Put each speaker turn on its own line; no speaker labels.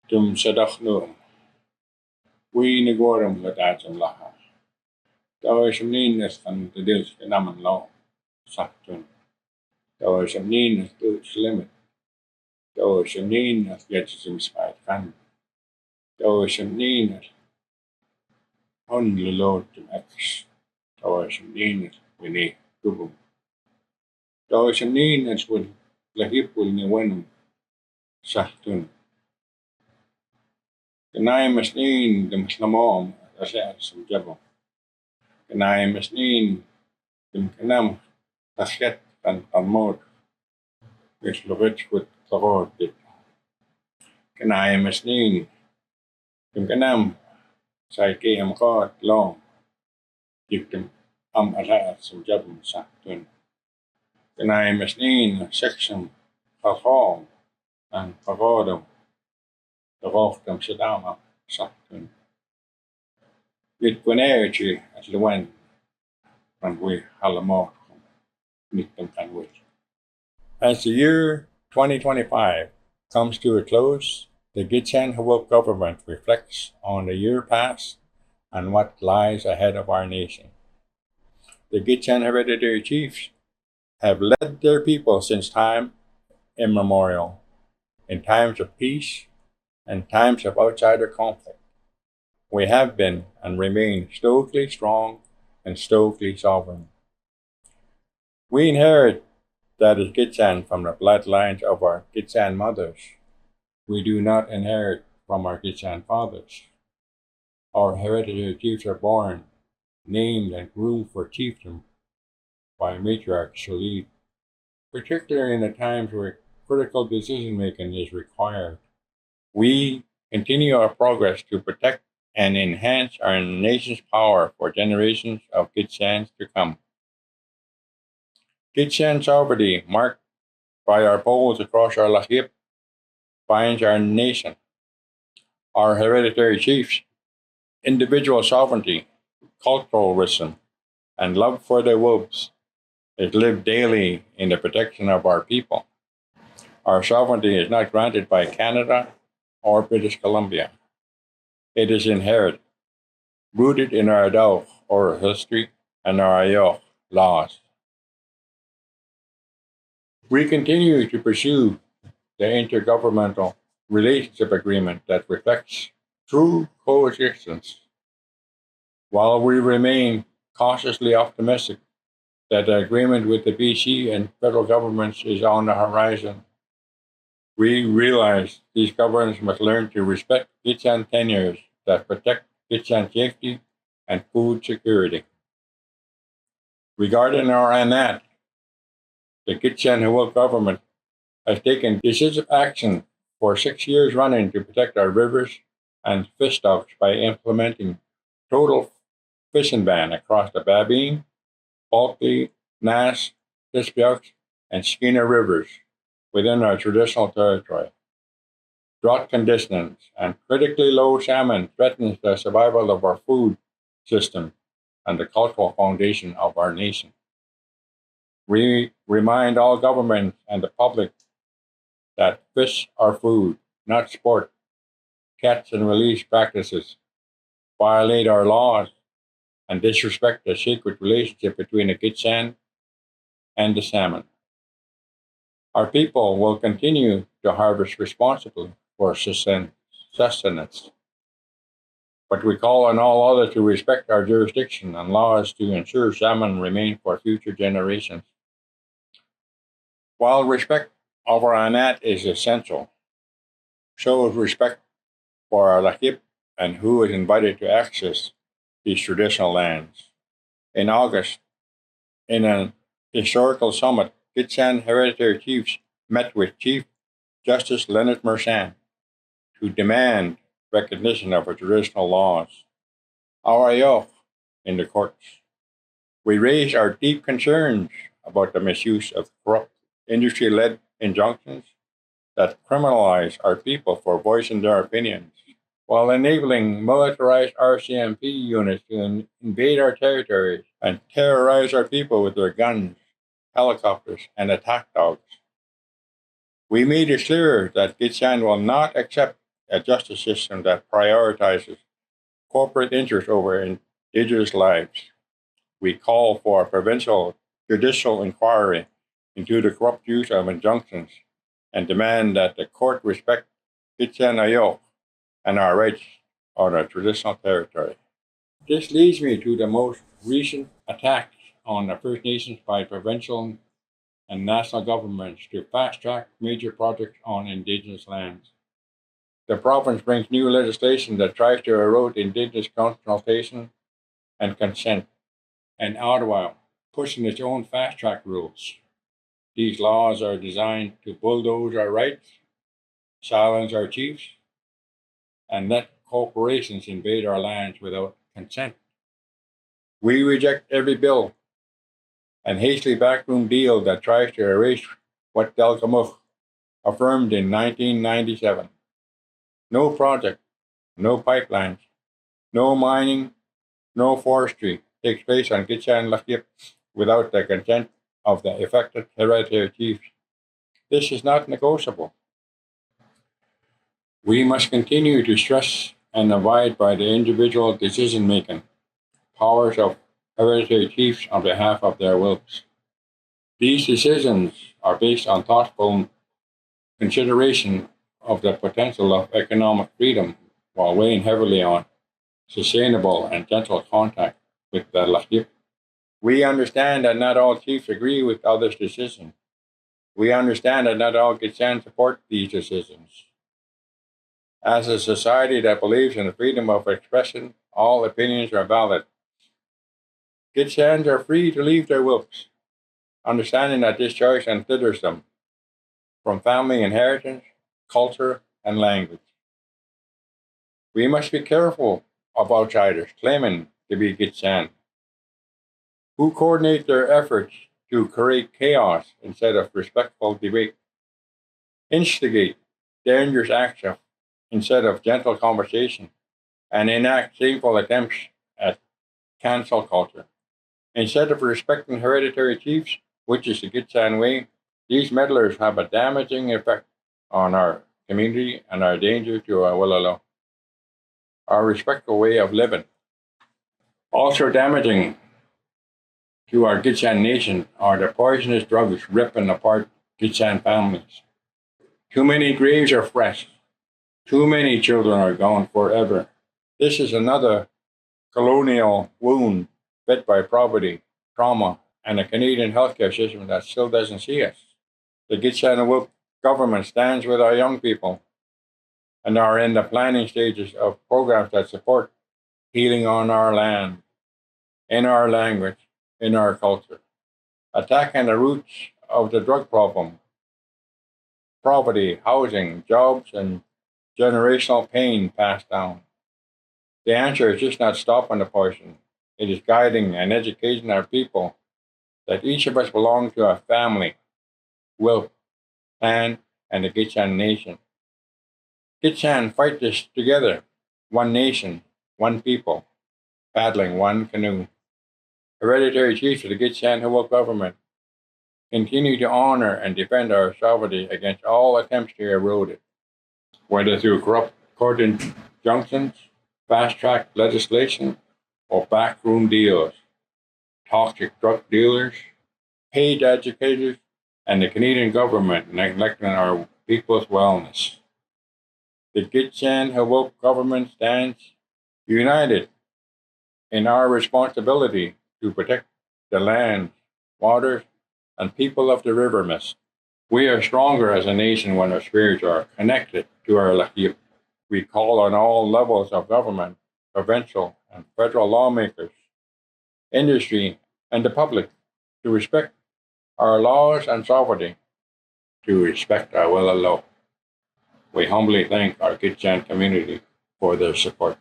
Tum sadachnu, we negorum latatum laha. Tawashimninas and the dils naman law, saktun. Tawashimninas to its limit. Tawashimninas gets him spite can. Tawashimninas only load to X. Tawashimninas wini tubum. Tawashimninas will lahipul ni wenum, saktun. Kanay masnin the Muslimom asya some jabum. Kanay masnin the kanam tasyat kan kamod. Is lovich with kavod dit. Kanay masnin the kanam saiki am god long. Diktum asya some jabum saktun. Kanay masnin section kafom and kavodum. The Wolfdom Sadama Saktun. With Gwinergy as the one when we Halamor meet them can wait. As the year 2025 comes to a close, the Gitxsan government reflects on the year past and what lies ahead of our nation. The Gitxsan hereditary chiefs have led their people since time immemorial, in times of peace and times of outsider conflict. We have been and remain stoically strong and stoically sovereign. We inherit that is Gitxsan from the bloodlines of our Gitxsan mothers. We do not inherit from our Gitxsan fathers. Our hereditary chiefs are born, named, and groomed for chiefdom by matriarchs to lead, particularly in the times where critical decision making is required. We continue our progress to protect and enhance our nation's power for generations of Gitxsans to come. Gitxsan sovereignty, marked by our poles across our lahip, binds our nation. Our hereditary chiefs, individual sovereignty, cultural wisdom, and love for their wolves is lived daily in the protection of our people. Our sovereignty is not granted by Canada or British Columbia. It is inherited, rooted in our Adao oral history and our Ayo laws. We continue to pursue the intergovernmental relationship agreement that reflects true coexistence, while we remain cautiously optimistic that the agreement with the BC and federal governments is on the horizon. We realize these governments must learn to respect Gitxsan tenures that protect Gitxsan safety and food security. Regarding our ANAT, the Gitxsan government has taken decisive action for 6 years running to protect our rivers and fish stocks by implementing total fishing ban across the Babine, Bulkley, Nass, Tispiox, and Skeena rivers within our traditional territory. Drought conditions and critically low salmon threatens the survival of our food system and the cultural foundation of our nation. We remind all governments and the public that fish are food, not sport. Catch and release practices violate our laws and disrespect the sacred relationship between the Gitxsan and the salmon. Our people will continue to harvest responsibly for sustenance, but we call on all others to respect our jurisdiction and laws to ensure salmon remain for future generations. While respect of our ANAT is essential, so is respect for our Lakip and who is invited to access these traditional lands. In August, in an historical summit, Gitxsan hereditary chiefs met with Chief Justice Leonard Mersan to demand recognition of our traditional laws. Our Ayo in the courts. We raised our deep concerns about the misuse of corrupt industry-led injunctions that criminalize our people for voicing their opinions, while enabling militarized RCMP units to invade our territories and terrorize our people with their guns, helicopters, and attack dogs. We made it clear that Gitxsan will not accept a justice system that prioritizes corporate interests over indigenous lives. We call for a provincial judicial inquiry into the corrupt use of injunctions and demand that the court respect Gitxsan and our rights on our traditional territory. This leads me to the most recent attacks on the First Nations by provincial and national governments to fast-track major projects on Indigenous lands. The province brings new legislation that tries to erode Indigenous consultation and consent, and Ottawa pushing its own fast-track rules. These laws are designed to bulldoze our rights, silence our chiefs, and let corporations invade our lands without consent. We reject every bill and hastily backroom deal that tries to erase what Delgamuukw affirmed in 1997. No project, no pipelines, no mining, no forestry takes place on Gitxsan Lakip without the consent of the affected hereditary chiefs. This is not negotiable. We must continue to stress and abide by the individual decision-making powers of hereditary chiefs on behalf of their wills. These decisions are based on thoughtful consideration of the potential of economic freedom while weighing heavily on sustainable and gentle contact with the Lakip. We understand that not all chiefs agree with others' decisions. We understand that not all Gitxsan support these decisions. As a society that believes in the freedom of expression, all opinions are valid. Gitxsans are free to leave their wills, understanding that this choice considers them from family inheritance, culture, and language. We must be careful of outsiders claiming to be Gitxsan, who coordinate their efforts to create chaos instead of respectful debate, instigate dangerous action instead of gentle conversation, and enact shameful attempts at cancel culture. Instead of respecting hereditary chiefs, which is the Gitxsan way, these meddlers have a damaging effect on our community and are a danger to our Willalo, our respectful way of living. Also damaging to our Gitxsan nation are the poisonous drugs ripping apart Gitxsan families. Too many graves are fresh. Too many children are gone forever. This is another colonial wound fed by poverty, trauma, and a Canadian healthcare system that still doesn't see us. The Gitxsan government stands with our young people and are in the planning stages of programs that support healing on our land, in our language, in our culture, attacking the roots of the drug problem, poverty, housing, jobs, and generational pain passed down. The answer is just not stopping the poison. It is guiding and educating our people that each of us belong to a family, will, clan, and the Gitxsan nation. Gitxsan fight this together, one nation, one people, paddling one canoe. Hereditary chiefs of the Gitxsan government continue to honor and defend our sovereignty against all attempts to erode it, whether through corrupt court injunctions, fast-track legislation, or backroom deals. Toxic drug dealers, paid educators, and the Canadian government neglecting our people's wellness. The Gitxsan government stands united in our responsibility to protect the land, waters, and people of the river mist. We are stronger as a nation when our spirits are connected to our Lakip. We call on all levels of government, provincial and federal lawmakers, industry, and the public to respect our laws and sovereignty, to respect our will and law. We humbly thank our Gitxsan community for their support.